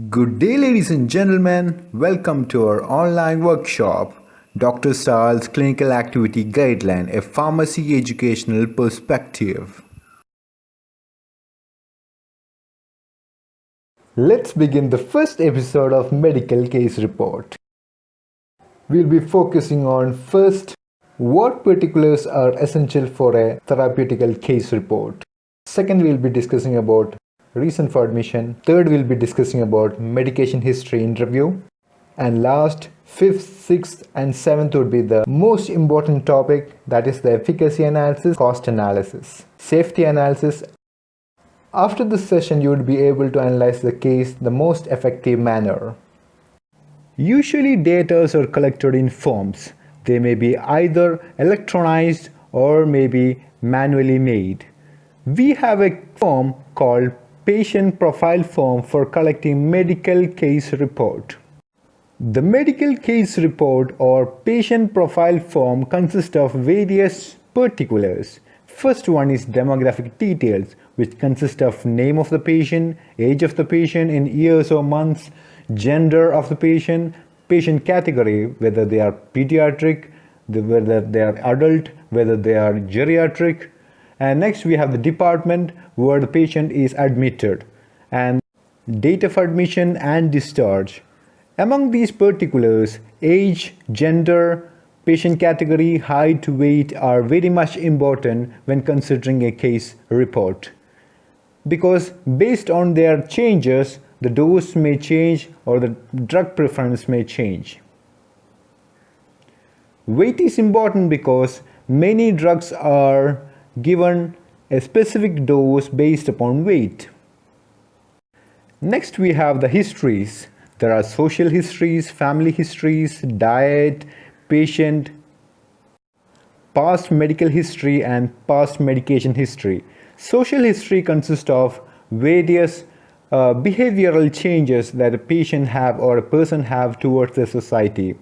Good day, ladies and gentlemen. Welcome to our online workshop, Dr. Stahl's Clinical Activity Guideline, a pharmacy educational perspective. Let's begin the first episode of Medical Case Report. We'll be focusing on first, what particulars are essential for a therapeutical case report. Second, we'll be discussing about reason for admission. Third, we'll be discussing about medication history interview. And last, fifth, sixth, and seventh would be the most important topic, that is the efficacy analysis, cost analysis, safety analysis. After this session, you would be able to analyze the case the most effective manner. Usually, data are collected in forms. They may be either electronized or maybe manually made. We have a form called patient profile form for collecting medical case report. The medical case report or patient profile form consists of various particulars. First one is demographic details, which consist of name of the patient, age of the patient in years or months, gender of the patient, patient category, whether they are pediatric, whether they are adult, whether they are geriatric. And next we have the department where the patient is admitted and date of admission and discharge. Among these particulars, age, gender, patient category, height, weight are very much important when considering a case report, because based on their changes, the dose may change or the drug preference may change. Weight is important because many drugs are given a specific dose based upon weight. Next we have the histories. There are social histories, family histories, diet, patient, past medical history and past medication history. Social history consists of various behavioral changes that a patient have or a person have towards the society.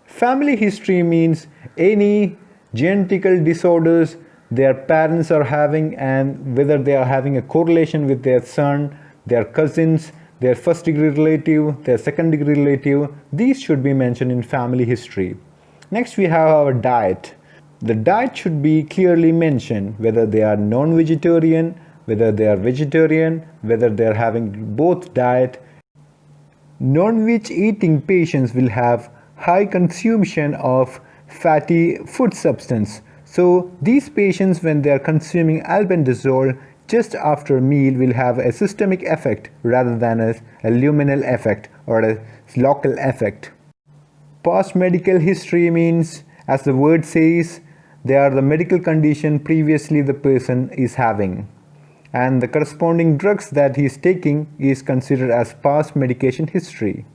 Family history means any genetical disorders their parents are having and whether they are having a correlation with their son, their cousins, their first degree relative, their second degree relative. These should be mentioned in family history. Next we have our diet. The diet should be clearly mentioned, whether they are non-vegetarian, whether they are vegetarian, whether they are having both diet. Non-veg eating patients will have high consumption of fatty food substance. So these patients, when they are consuming albendazole just after a meal, will have a systemic effect rather than a luminal effect or a local effect. Past medical history means, as the word says, they are the medical condition previously the person is having, and the corresponding drugs that he is taking is considered as past medication history.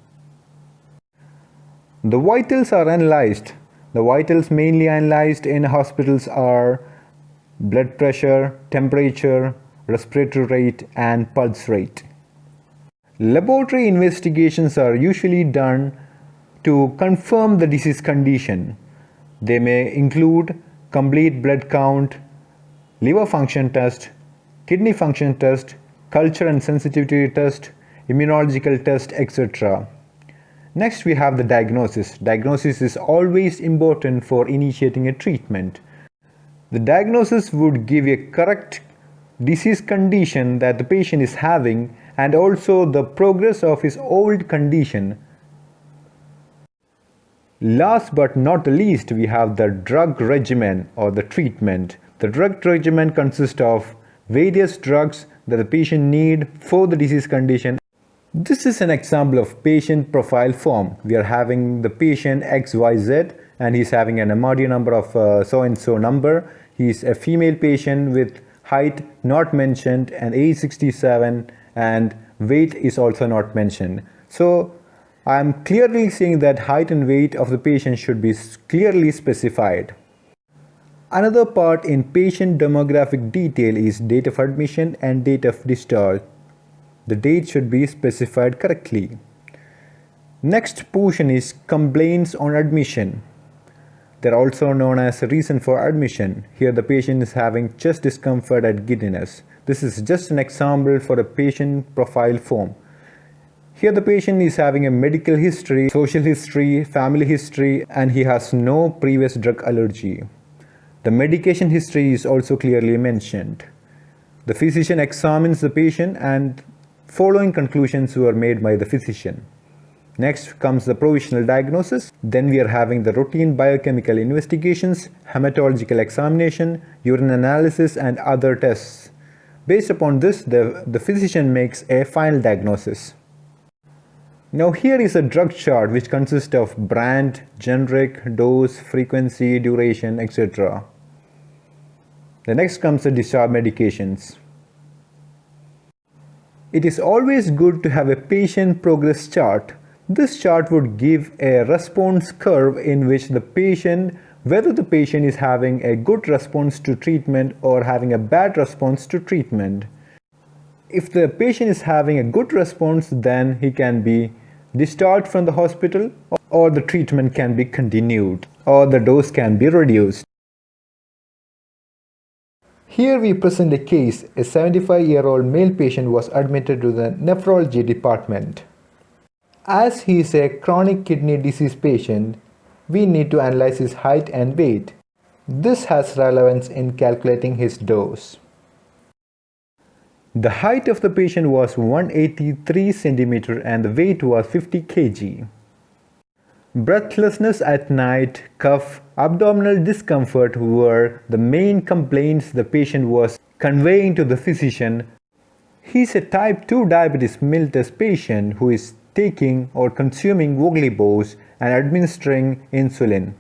The vitals are analyzed. The vitals mainly analyzed in hospitals are blood pressure, temperature, respiratory rate, and pulse rate. Laboratory investigations are usually done to confirm the disease condition. They may include complete blood count, liver function test, kidney function test, culture and sensitivity test, immunological test, etc. Next we have the diagnosis. Diagnosis is always important for initiating a treatment. The diagnosis would give a correct disease condition that the patient is having and also the progress of his old condition. Last but not the least, we have the drug regimen or the treatment. The drug regimen consists of various drugs that the patient need for the disease condition. This is an example of patient profile form. We are having the patient XYZ and he's having an MRD number of so and so number. He's a female patient with height not mentioned and age 67 and weight is also not mentioned. So I am clearly saying that height and weight of the patient should be clearly specified. Another part in patient demographic detail is date of admission and date of discharge. The date should be specified correctly. Next portion is complaints on admission. They're also known as a reason for admission. Here the patient is having chest discomfort at giddiness. This is just an example for a patient profile form. Here the patient is having a medical history, social history, family history, and he has no previous drug allergy. The medication history is also clearly mentioned. The physician examines the patient and following conclusions were made by the physician. Next comes the provisional diagnosis. Then we are having the routine biochemical investigations, hematological examination, urine analysis, and other tests. Based upon this, the physician makes a final diagnosis. Now here is a drug chart which consists of brand, generic, dose, frequency, duration, etc. The next comes the discharge medications. It is always good to have a patient progress chart. This chart would give a response curve in which whether the patient is having a good response to treatment or having a bad response to treatment. If the patient is having a good response, then he can be discharged from the hospital, or the treatment can be continued, or the dose can be reduced. Here we present a case. A 75-year-old male patient was admitted to the nephrology department. As he is a chronic kidney disease patient, we need to analyze his height and weight. This has relevance in calculating his dose. The height of the patient was 183 cm and the weight was 50 kg. Breathlessness at night, cough, abdominal discomfort were the main complaints the patient was conveying to the physician. He is a type 2 diabetes mellitus patient who is taking or consuming Voglibose and administering insulin.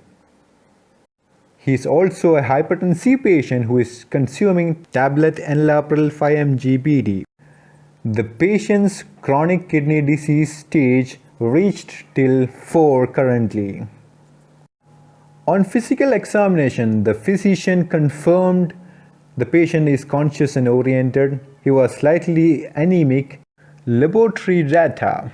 He is also a hypertensive patient who is consuming tablet enalapril 5 mg BD. The patient's chronic kidney disease stage reached till 4 currently. On physical examination, the physician confirmed the patient is conscious and oriented. He was slightly anemic. Laboratory data.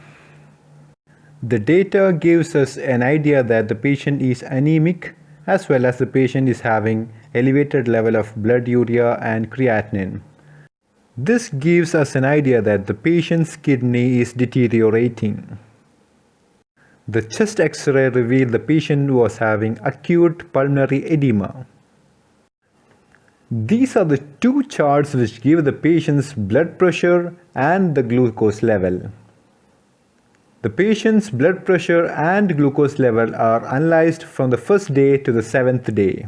The data gives us an idea that the patient is anemic, as well as the patient is having elevated level of blood urea and creatinine. This gives us an idea that the patient's kidney is deteriorating. The chest X-ray revealed the patient was having acute pulmonary edema. These are the two charts which give the patient's blood pressure and the glucose level. The patient's blood pressure and glucose level are analyzed from the first day to the 7th day.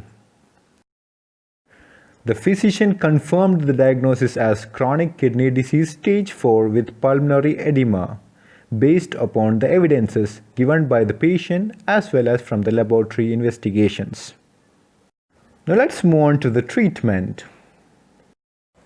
The physician confirmed the diagnosis as chronic kidney disease stage 4 with pulmonary edema, based upon the evidences given by the patient as well as from the laboratory investigations. Now let's move on to the treatment.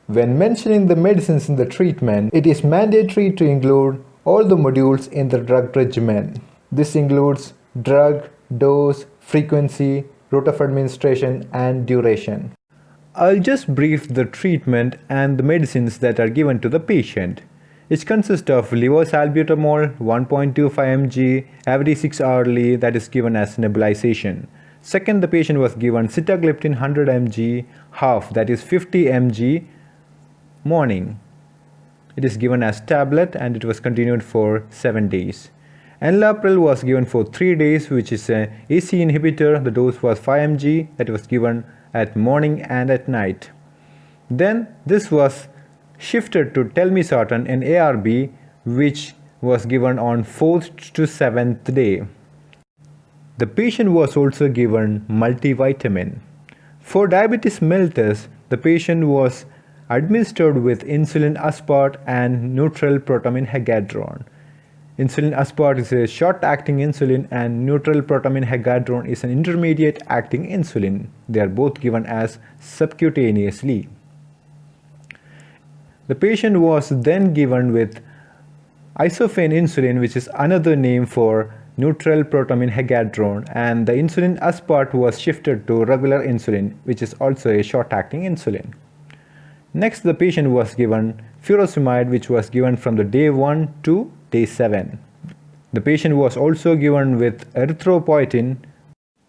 When mentioning the medicines in the treatment, it is mandatory to include all the modules in the drug regimen. This includes drug, dose, frequency, route of administration, and duration. I'll just brief the treatment and the medicines that are given to the patient. It consists of levosalbutamol 1.25 mg every 6 hourly, that is given as nebulization. Second, the patient was given sitagliptin 100 mg half, that is 50 mg morning. It is given as tablet and it was continued for 7 days. Enalapril was given for 3 days, which is a AC inhibitor. The dose was 5 mg, that was given at morning and at night. Then this was shifted to telmisartan, an ARB, which was given on 4th to 7th day. The patient was also given multivitamin. For diabetes mellitus, the patient was administered with insulin aspart and neutral protamine hexadron. Insulin aspart is a short-acting insulin and neutral protamine hexadron is an intermediate-acting insulin. They are both given as subcutaneously. The patient was then given with isophane insulin, which is another name for neutral protamine hexadron, and the insulin aspart was shifted to regular insulin, which is also a short-acting insulin. Next, the patient was given furosemide, which was given from the day 1 to day 7. The patient was also given with erythropoietin.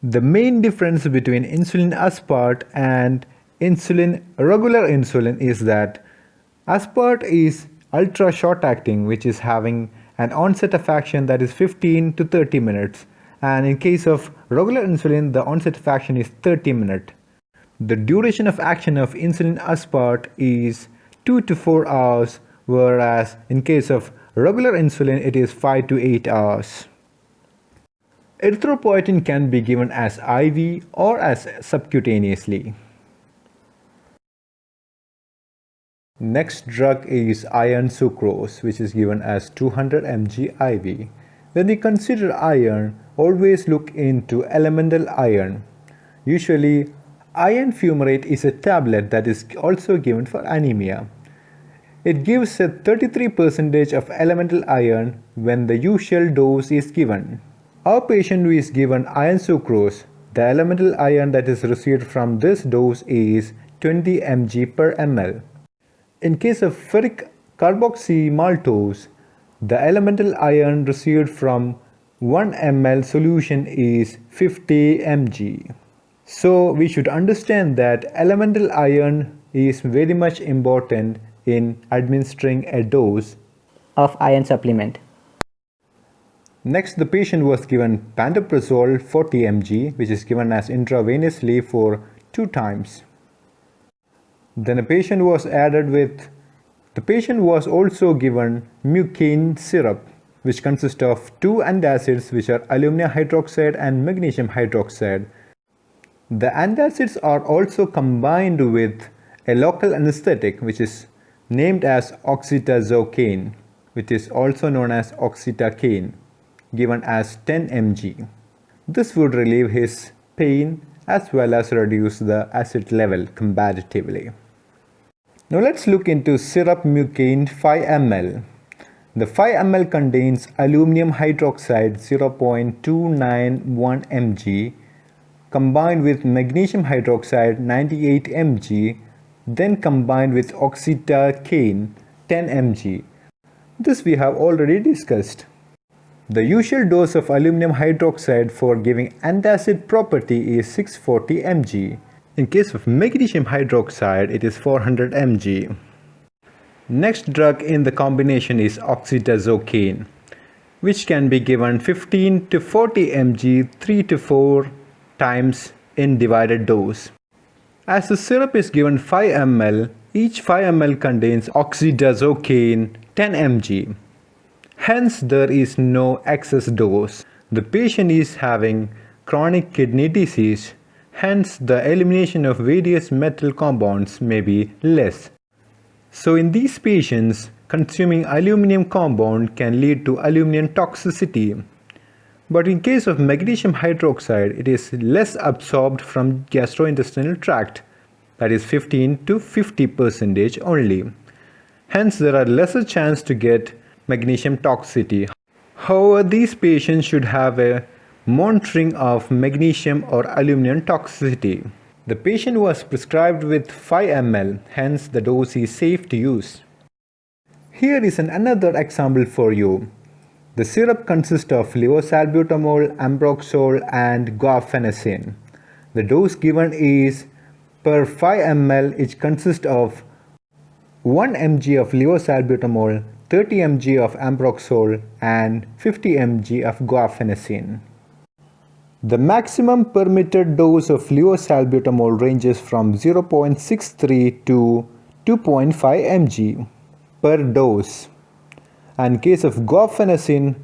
The main difference between insulin aspart and regular insulin is that aspart is ultra short acting, which is having an onset of action that is 15 to 30 minutes, and in case of regular insulin the onset of action is 30 minutes. The duration of action of insulin aspart is 2 to 4 hours, whereas in case of regular insulin it is 5 to 8 hours. Erythropoietin can be given as IV or as subcutaneously. Next drug is iron sucrose, which is given as 200 mg IV. When we consider iron, always look into elemental iron. Usually, iron fumarate is a tablet that is also given for anemia. It gives a 33% of elemental iron when the usual dose is given. Our patient who is given iron sucrose, the elemental iron that is received from this dose is 20 mg per ml. In case of ferric carboxymaltose, the elemental iron received from 1 ml solution is 50 mg. So we should understand that elemental iron is very much important in administering a dose of iron supplement. Next, the patient was given pantoprazole 40 mg, which is given as intravenously for 2 times. Then the patient was also given mucin syrup, which consists of 2 antacids, which are aluminum hydroxide and magnesium hydroxide. The antacids are also combined with a local anesthetic, which is named as oxytazocane, which is also known as oxytocane, given as 10 mg. This would relieve his pain as well as reduce the acid level comparatively. Now let's look into syrup mucin 5 ml. The 5 ml contains aluminum hydroxide 0.291 mg combined with magnesium hydroxide 98 mg, then combined with oxytocane 10 mg. This we have already discussed. The usual dose of aluminum hydroxide for giving antacid property is 640 mg. In case of magnesium hydroxide, it is 400 mg. Next drug in the combination is oxytazocane, which can be given 15 to 40 mg 3 to 4 times in divided dose. As the syrup is given 5 ml, each 5 ml contains oxytazocane 10 mg. Hence, there is no excess dose. The patient is having chronic kidney disease. Hence, the elimination of various metal compounds may be less. So in these patients, consuming aluminum compound can lead to aluminum toxicity. But in case of magnesium hydroxide, it is less absorbed from gastrointestinal tract, that is 15 to 50% only. Hence, there are lesser chance to get magnesium toxicity. However, these patients should have a monitoring of magnesium or aluminum toxicity. The patient was prescribed with 5 ml, hence the dose is safe to use. Here is another example for you. The syrup consists of levosalbutamol, ambroxol and guaifenesin. The dose given is per 5 ml, which consists of 1 mg of levosalbutamol, 30 mg of ambroxol and 50 mg of guaifenesin. The maximum permitted dose of levosalbutamol ranges from 0.63 to 2.5 mg per dose. And in case of guaifenesin,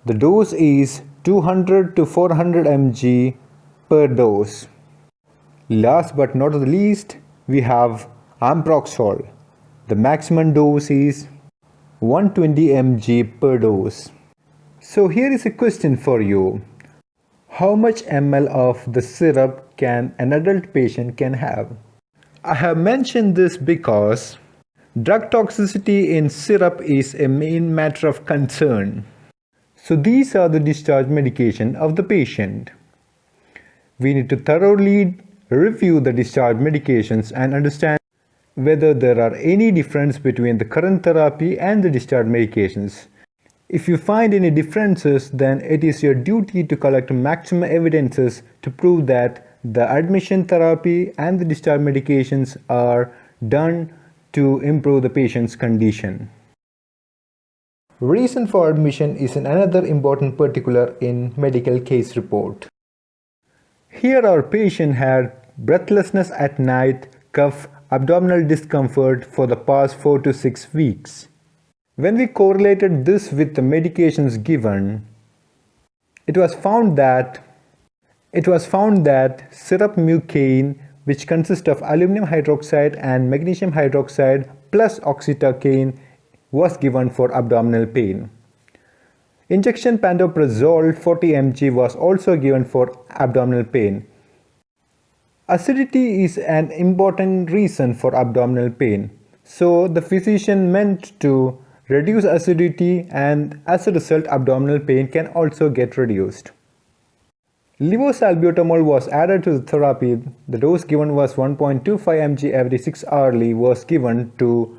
the dose is 200 to 400 mg per dose. Last but not the least, we have ambroxol. The maximum dose is 120 mg per dose. So here is a question for you. How much ml of the syrup can an adult patient can have? I have mentioned this because drug toxicity in syrup is a main matter of concern. So these are the discharge medication of the patient. We need to thoroughly review the discharge medications and understand whether there are any difference between the current therapy and the discharge medications. If you find any differences, then it is your duty to collect maximum evidences to prove that the admission therapy and the discharge medications are done to improve the patient's condition. Reason for admission is another important particular in medical case report. Here our patient had breathlessness at night, cough, abdominal discomfort for the past 4 to 6 weeks. When we correlated this with the medications given, it was found that syrup mucain, which consists of aluminum hydroxide and magnesium hydroxide plus oxytocin, was given for abdominal pain. Injection pantoprazole 40 mg was also given for abdominal pain. Acidity is an important reason for abdominal pain, so the physician meant to reduce acidity, and as a result abdominal pain can also get reduced. Levosalbutamol was added to the therapy. The dose given was 1.25 mg every 6 hourly was given to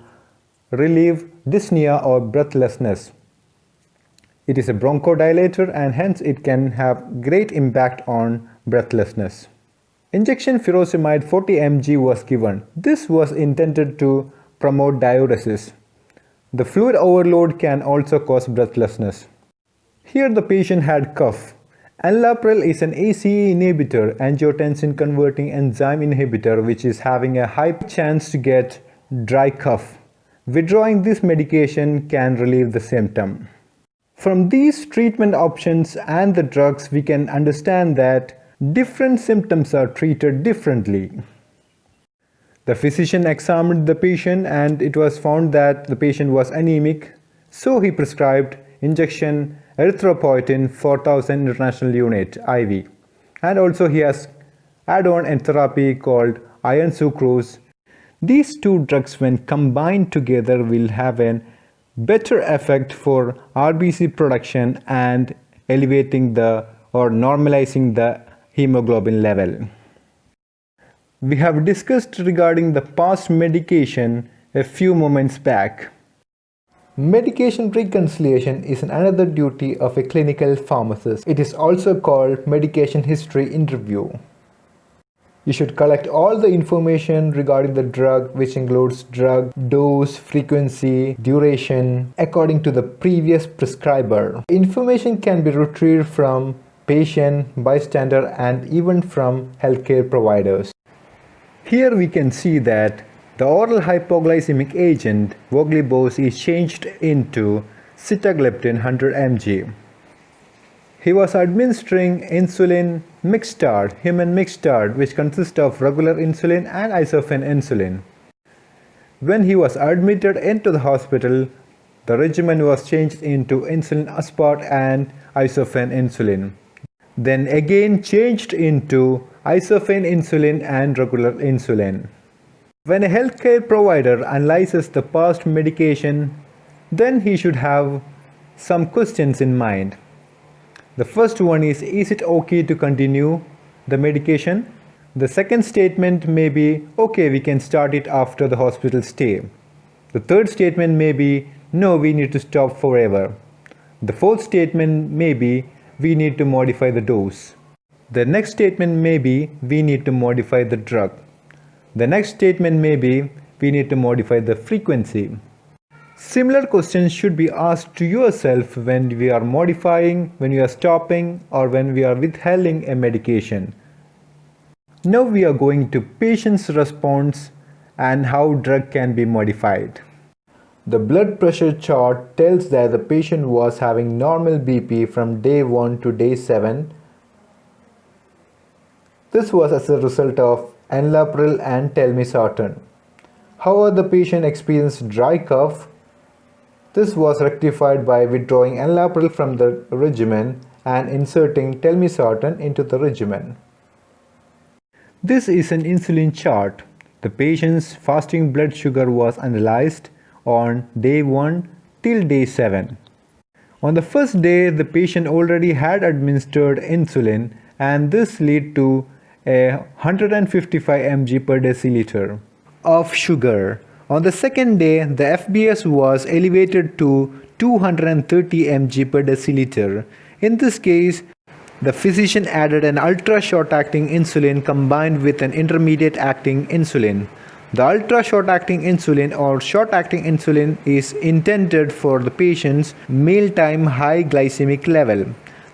relieve dyspnea or breathlessness. It is a bronchodilator and hence it can have great impact on breathlessness. Injection furosemide 40 mg was given. This was intended to promote diuresis. The fluid overload can also cause breathlessness. Here the patient had cough. Enalapril is an ACE inhibitor, angiotensin converting enzyme inhibitor, which is having a high chance to get dry cough. Withdrawing this medication can relieve the symptom. From these treatment options and the drugs, we can understand that different symptoms are treated differently. The physician examined the patient and it was found that the patient was anemic, so he prescribed injection erythropoietin 4000 international unit IV, and also he has add-on a therapy called iron sucrose. These two drugs when combined together will have a better effect for RBC production and elevating or normalizing the hemoglobin level. We have discussed regarding the past medication a few moments back. Medication reconciliation is another duty of a clinical pharmacist. It is also called medication history interview. You should collect all the information regarding the drug, which includes drug, dose, frequency, duration, according to the previous prescriber. Information can be retrieved from patient, bystander, and even from healthcare providers. Here we can see that the oral hypoglycemic agent voglibose is changed into sitagliptin 100 mg. He was administering insulin mixtard, human mixtard, which consists of regular insulin and isofen insulin. When he was admitted into the hospital, the regimen was changed into insulin aspart and isofen insulin. Then again changed into isofen insulin and regular insulin. When a healthcare provider analyzes the past medication, then he should have some questions in mind. The first one is it okay to continue the medication? The second statement may be, okay, we can start it after the hospital stay. The third statement may be, no, we need to stop forever. The fourth statement may be, we need to modify the dose. The next statement may be, we need to modify the drug. The next statement may be, we need to modify the frequency. Similar questions should be asked to yourself when we are modifying, when we are stopping, or when we are withholding a medication. Now we are going to patient's response and how drug can be modified. The blood pressure chart tells that the patient was having normal BP from day 1 to day 7. This was as a result of enalapril and telmisartan. However, the patient experienced dry cough. This was rectified by withdrawing enalapril from the regimen and inserting telmisartan into the regimen. This is an insulin chart. The patient's fasting blood sugar was analyzed on day 1 till day 7. On the first day, the patient already had administered insulin, and this led to a 155 mg per deciliter of sugar On the second day, the FBS was elevated to 230 mg per deciliter. In this case, the physician added an ultra short acting insulin combined with an intermediate acting insulin. The ultra short acting insulin or short acting insulin is intended for the patient's mealtime high glycemic level.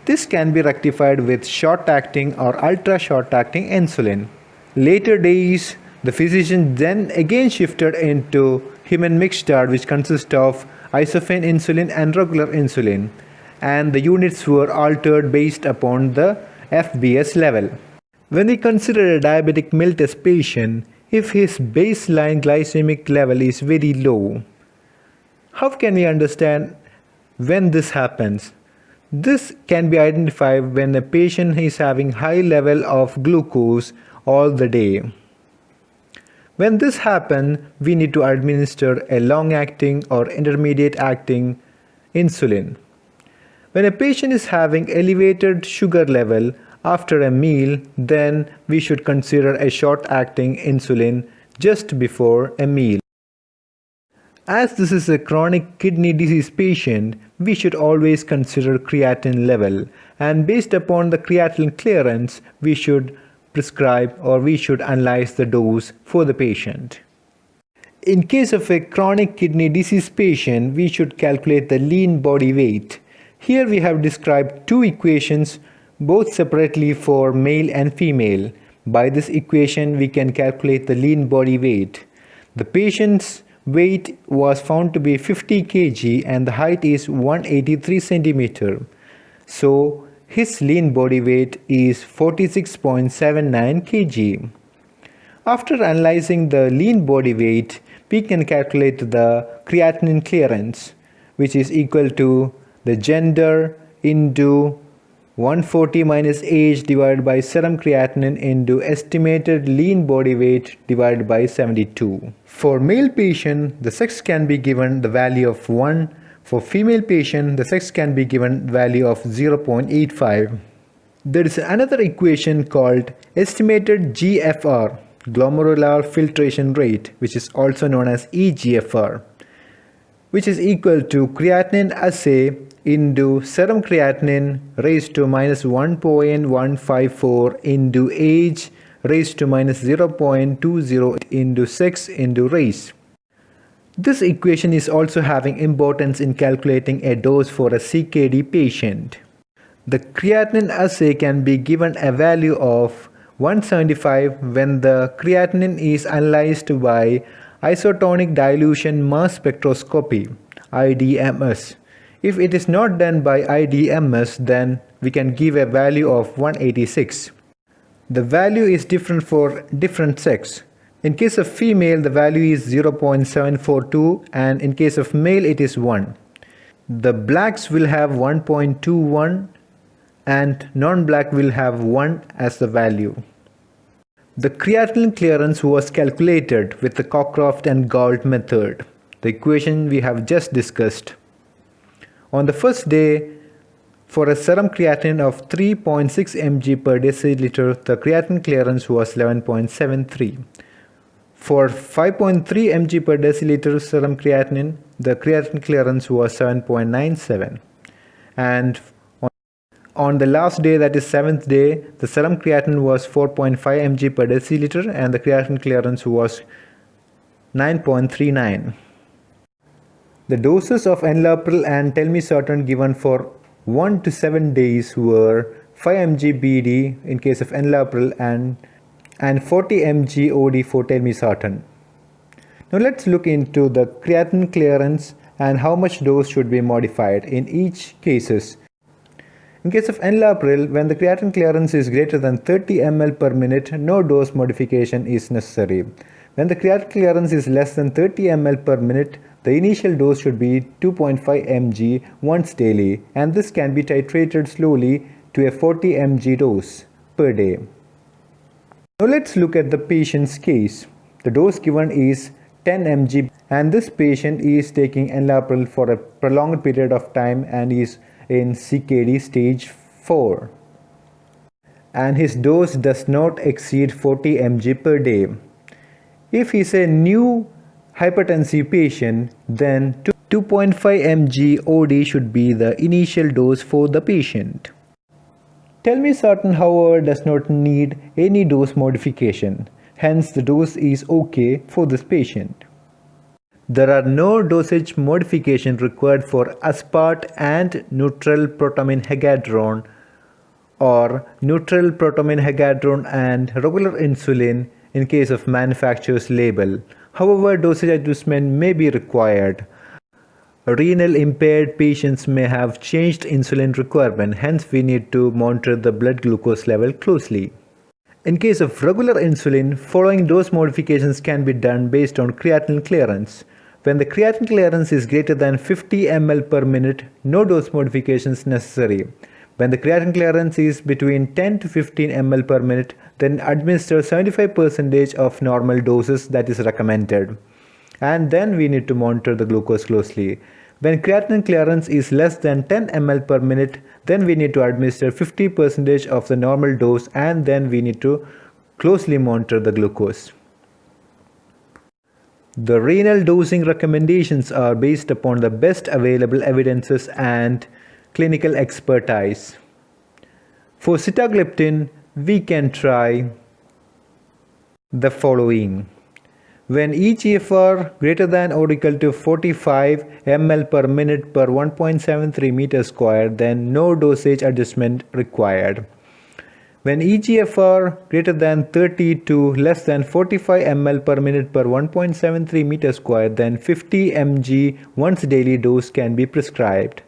This can be rectified with short acting or ultra short acting insulin. Later days, the physician then again shifted into human mixture, which consists of isophene insulin and regular insulin, and the units were altered based upon the FBS level. When we consider a diabetic mellitus patient, if his baseline glycemic level is very low, how can we understand when this happens? This can be identified when a patient is having high level of glucose all the day. When this happens, we need to administer a long-acting or intermediate-acting insulin. When a patient is having elevated sugar level after a meal, then we should consider a short-acting insulin just before a meal. As this is a chronic kidney disease patient, we should always consider creatinine level, and based upon the creatinine clearance, we should prescribe or we should analyze the dose for the patient. In case of a chronic kidney disease patient, we should calculate the lean body weight. Here we have described two equations, both separately for male and female. By this equation, we can calculate the lean body weight. The patient's weight was found to be 50 kg and the height is 183 cm. So his lean body weight is 46.79 kg. After analyzing the lean body weight, we can calculate the creatinine clearance, which is equal to the gender into 140 minus age divided by serum creatinine into estimated lean body weight divided by 72. For male patient, the sex can be given the value of 1. For female patient, the sex can be given value of 0.85. There is another equation called estimated GFR, glomerular filtration rate, which is also known as eGFR, which is equal to creatinine assay into serum creatinine raised to minus 1.154 into age raised to minus 0.20 into sex into race. This equation is also having importance in calculating a dose for a CKD patient. The creatinine assay can be given a value of 175 when the creatinine is analyzed by isotonic dilution mass spectroscopy, IDMS. If it is not done by IDMS, then we can give a value of 186. The value is different for different sex. In case of female, the value is 0.742 and in case of male it is 1. The blacks will have 1.21 and non-black will have 1 as the value. The creatinine clearance was calculated with the Cockcroft and Gault method, the equation we have just discussed. On the first day, for a serum creatinine of 3.6 mg per deciliter, the creatinine clearance was 11.73. For 5.3 mg per deciliter serum creatinine, the creatinine clearance was 7.97. And on the last day, that is 7th day, the serum creatinine was 4.5 mg per deciliter and the creatinine clearance was 9.39. The doses of enalapril and telmisartan given for 1 to 7 days were 5 mg BD in case of enalapril and 40 mg OD for telmisartan. Now let's look into the creatinine clearance and how much dose should be modified in each cases. In case of enalapril, when the creatinine clearance is greater than 30 ml per minute, no dose modification is necessary. When the creatinine clearance is less than 30 ml per minute, the initial dose should be 2.5 mg once daily, and this can be titrated slowly to a 40 mg dose per day. Now let's look at the patient's case. The dose given is 10 mg and this patient is taking enalapril for a prolonged period of time and is in CKD stage 4. And his dose does not exceed 40 mg per day. If he is a new hypertensive patient, then 2.5 mg OD should be the initial dose for the patient. Telmisartan, however, does not need any dose modification, hence the dose is okay for this patient. There are no dosage modification required for aspart and neutral protamine hexadron or neutral protamine hexadron and regular insulin in case of manufacturer's label. However, dosage adjustment may be required. Renal impaired patients may have changed insulin requirement, hence we need to monitor the blood glucose level closely. In case of regular insulin, following dose modifications can be done based on creatinine clearance. When the creatinine clearance is greater than 50 ml per minute, no dose modifications necessary. When the creatinine clearance is between 10 to 15 ml per minute, then administer 75% of normal doses that is recommended. And then we need to monitor the glucose closely. When creatinine clearance is less than 10 ml per minute, then we need to administer 50% of the normal dose, and then we need to closely monitor the glucose. The renal dosing recommendations are based upon the best available evidences and clinical expertise. For sitagliptin, we can try the following. When eGFR greater than or equal to 45 ml per minute per 1.73 meters squared, then no dosage adjustment required. When eGFR greater than 30 to less than 45 ml per minute per 1.73 meters squared, then 50 mg once daily dose can be prescribed.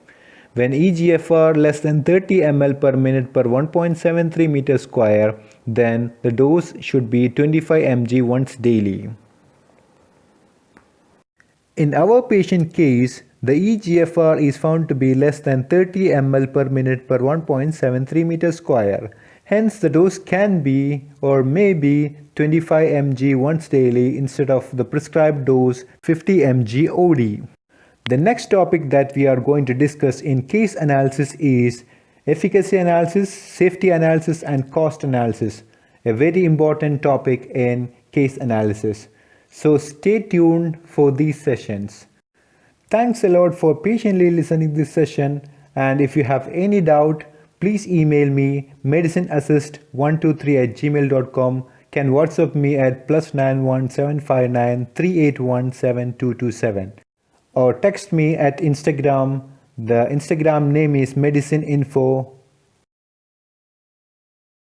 When eGFR less than 30 ml per minute per 1.73 meters square, then the dose should be 25 mg once daily. In our patient case, the eGFR is found to be less than 30 ml per minute per 1.73 meters square. Hence, the dose can be or may be 25 mg once daily instead of the prescribed dose 50 mg OD. The next topic that we are going to discuss in case analysis is efficacy analysis, safety analysis, and cost analysis, a very important topic in case analysis. So stay tuned for these sessions. Thanks a lot for patiently listening this session, and if you have any doubt, please email me medicineassist123@gmail.com, can WhatsApp me at +91759381727, or text me at Instagram. The Instagram name is medicineinfo